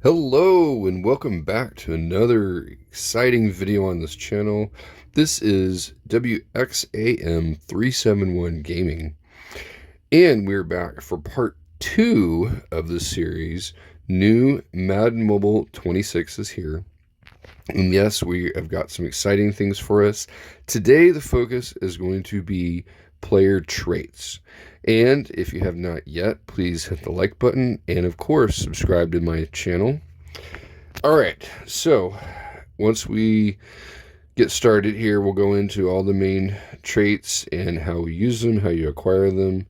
Hello and welcome back to another exciting video on this channel. This is WXAM371 Gaming, and we're back for part 2 of the series. New Madden Mobile 26 is here. And yes, we have got some exciting things for us. Today the focus is going to be player traits. And if you have not yet, please hit the like button and of course subscribe to my channel. Alright, so once we get started here, we'll go into all the main traits and how we use them, how you acquire them,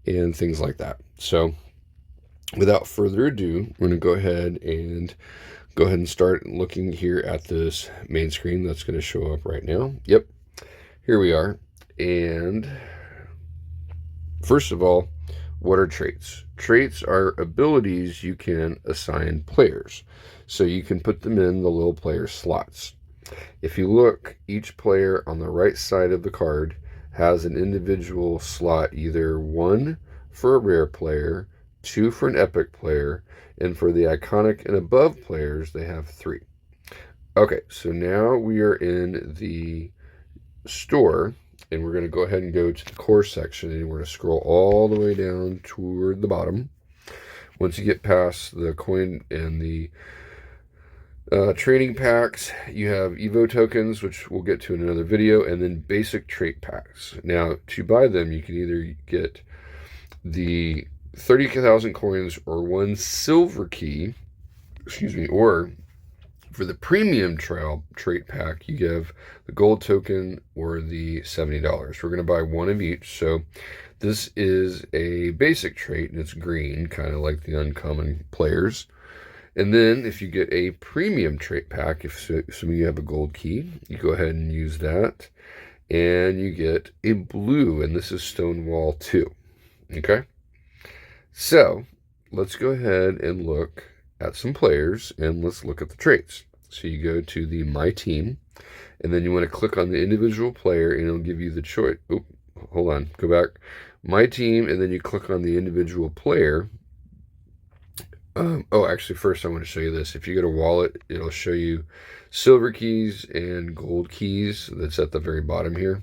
and things like that. So without further ado, we're going to go ahead and start looking here at this main screen that's going to show up right now. Yep, here we are. And first of all, what are traits? Traits are abilities you can assign players. So you can put them in the little player slots. If you look, each player on the right side of the card has an individual slot, either 1 for a rare player, 2 for an epic player, and for the iconic and above players, they have 3. Okay, so now we are in the store, and we're going to go ahead and go to the core section, and we're going to scroll all the way down toward the bottom. Once you get past the coin and the training packs, you have Evo tokens, which we'll get to in another video, and then basic trait packs. Now, to buy them, you can either get the 30,000 coins or 1 silver key, or for the premium trait pack, you give the gold token or the $70. We're going to buy 1 of each. So this is a basic trait, and it's green, kind of like the uncommon players. And then if you get a premium trait pack, if you have a gold key, you go ahead and use that, and you get a blue, and this is Stonewall 2. Okay? So let's go ahead and look at some players, and let's look at the traits. So you go to the My Team, and then you want to click on the individual player, and it'll give you the choice. Oh, hold on, go back. My Team, and then you click on the individual player. Actually, first I want to show you this. If you go to Wallet, it'll show you silver keys and gold keys. That's at the very bottom here.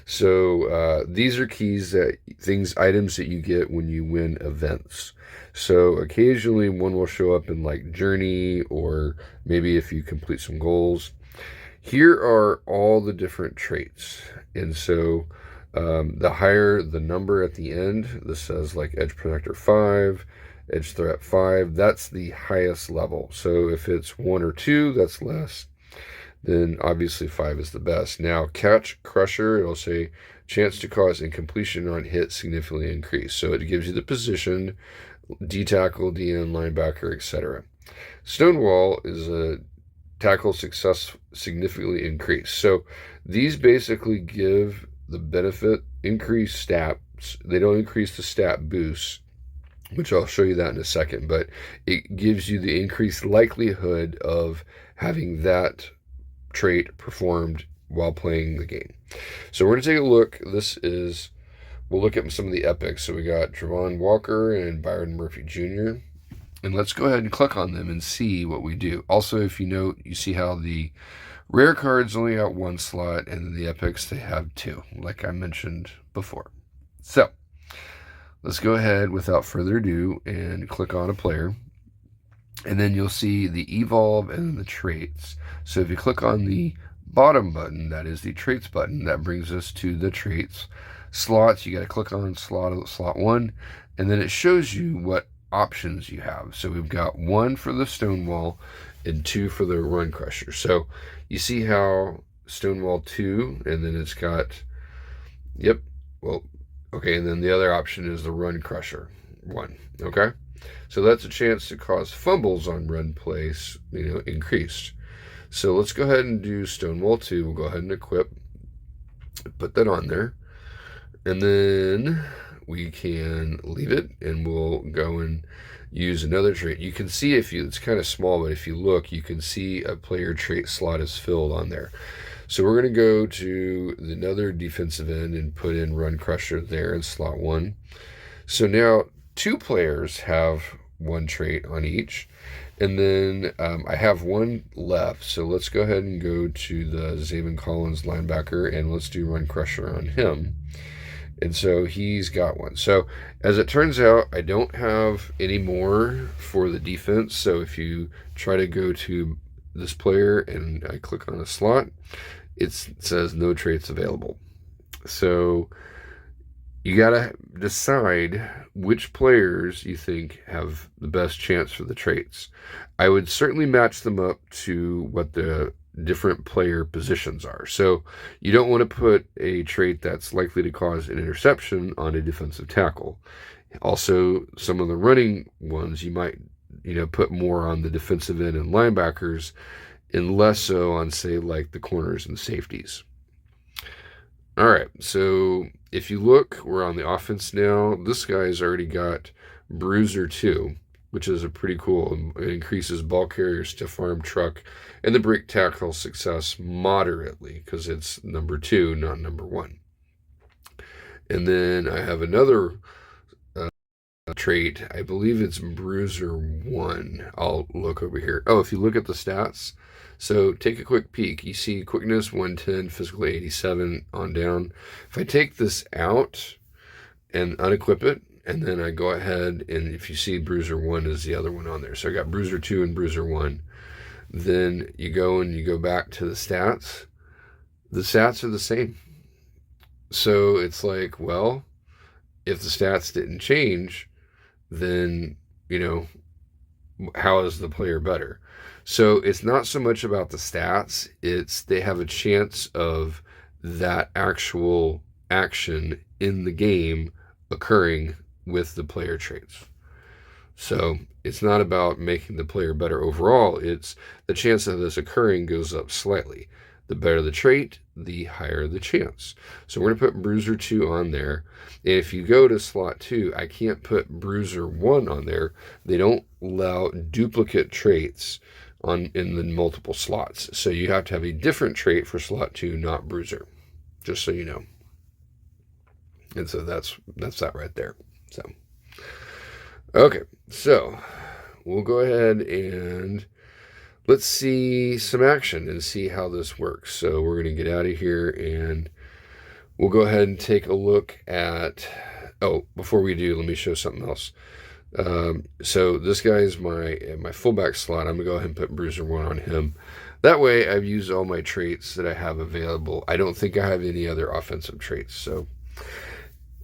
So these are keys, items that you get when you win events. So occasionally one will show up in like Journey, or maybe if you complete some goals. Here are all the different traits. And so the higher the number at the end, this says like Edge Protector 5, Edge Threat 5, that's the highest level. So if it's 1 or 2, that's less. Then obviously 5 is the best. Now, Catch Crusher, it'll say chance to cause incompletion on hit significantly increased. So it gives you the position, D-tackle, DN, linebacker, etc. Stonewall is a tackle success significantly increased. So these basically give the benefit increased stats. They don't increase the stat boosts, which I'll show you that in a second, but it gives you the increased likelihood of having that trait performed while playing the game. So we're going to take a look. We'll look at some of the epics. So we got Trevon Walker and Byron Murphy Jr. And let's go ahead and click on them and see what we do. Also, if you note, you see how the rare cards only got 1 slot, and the epics, they have 2, like I mentioned before. So let's go ahead without further ado and click on a player. And then you'll see the evolve and the traits. So if you click on the bottom button, that is the traits button, that brings us to the traits slots. You got to click on slot 1, and then it shows you what options you have. So we've got 1 for the Stonewall and 2 for the Run Crusher. So you see how Stonewall 2, and then it's got, okay, and then the other option is the Run Crusher 1, okay? So that's a chance to cause fumbles on run plays, increased. So let's go ahead and do Stonewall 2. We'll go ahead and equip, put that on there. And then we can leave it, and we'll go and use another trait. You can see it's kind of small, but if you look, you can see a player trait slot is filled on there. So we're going to go to another defensive end and put in Run Crusher there in slot 1. So now 2 players have 1 trait on each. And then I have one left, so let's go ahead and go to the Zaven Collins linebacker, and let's do run crusher on him. And so he's got one. So as it turns out, I don't have any more for the defense. So if you try to go to this player and I click on a slot, it says no traits available. So you got to decide which players you think have the best chance for the traits. I would certainly match them up to what the different player positions are. So you don't want to put a trait that's likely to cause an interception on a defensive tackle. Also, some of the running ones you might, put more on the defensive end and linebackers and less so on, say, like the corners and safeties. All right, so if you look, we're on the offense now. This guy's already got Bruiser 2, which is a pretty cool. It increases ball carrier, stiff arm, truck, and the break tackle success moderately because it's number 2, not number 1. And then I have another trait. I believe it's Bruiser 1. I'll look over here. Oh, if you look at the stats, so take a quick peek. You see quickness 110, physical 87 on down. If I take this out and unequip it, and then I go ahead and if you see Bruiser 1 is the other one on there. So I got Bruiser 2 and Bruiser 1. Then you go back to the stats. The stats are the same. So it's like, well, if the stats didn't change, then, how is the player better? So it's not so much about the stats, it's they have a chance of that actual action in the game occurring with the player traits. So it's not about making the player better overall, it's the chance of this occurring goes up slightly. The better the trait, the higher the chance. So we're going to put Bruiser 2 on there. And if you go to slot 2, I can't put Bruiser 1 on there. They don't allow duplicate traits in the multiple slots. So you have to have a different trait for slot 2, not Bruiser. Just so you know. And so that's that right there. So okay, so we'll go ahead and let's see some action and see how this works. So we're going to get out of here and we'll go ahead and take a look at, before we do, let me show something else. So this guy is my fullback slot. I'm going to go ahead and put Bruiser 1 on him. That way I've used all my traits that I have available. I don't think I have any other offensive traits. So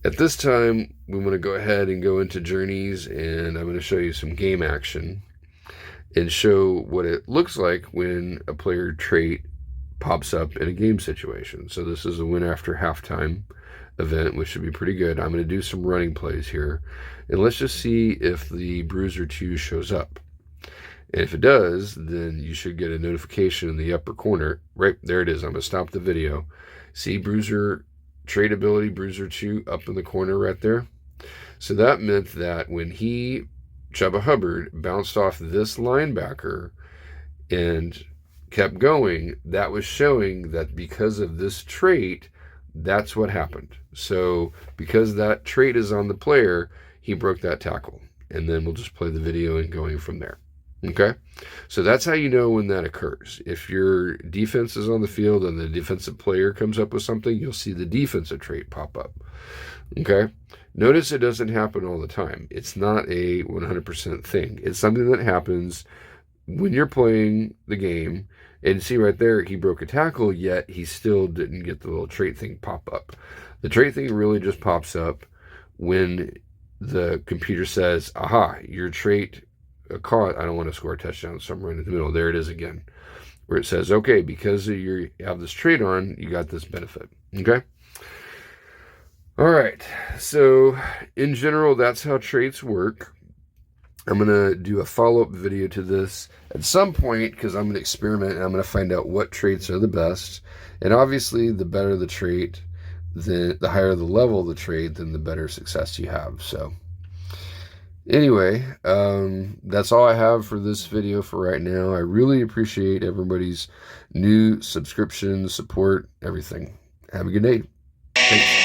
at this time, we want to go ahead and go into journeys, and I'm going to show you some game action and show what it looks like when a player trait pops up in a game situation. So this is a win after halftime event, which should be pretty good. I'm going to do some running plays here, and let's just see if the Bruiser 2 shows up. And if it does, then you should get a notification in the upper corner. Right, there it is. I'm going to stop the video. See Bruiser trait ability, Bruiser 2 up in the corner right there. So that meant that when Chuba Hubbard bounced off this linebacker and kept going, that was showing that because of this trait, that's what happened. So because that trait is on the player, he broke that tackle. And then we'll just play the video and going from there. Okay? So that's how you know when that occurs. If your defense is on the field and the defensive player comes up with something, you'll see the defensive trait pop up. Okay? Notice it doesn't happen all the time. It's not a 100% thing. It's something that happens when you're playing the game. And see right there, he broke a tackle, yet he still didn't get the little trait thing pop up. The trait thing really just pops up when the computer says, aha, your trait caught, I don't want to score a touchdown, so I'm right in the middle. There it is again, where it says, okay, because you have this trait on, you got this benefit. Okay? All right. So in general, that's how traits work. I'm going to do a follow-up video to this at some point because I'm going to experiment and I'm going to find out what traits are the best. And obviously, the better the trait, the higher the level of the trait, then the better success you have. So anyway, that's all I have for this video for right now. I really appreciate everybody's new subscription, support, everything. Have a good day. Thanks.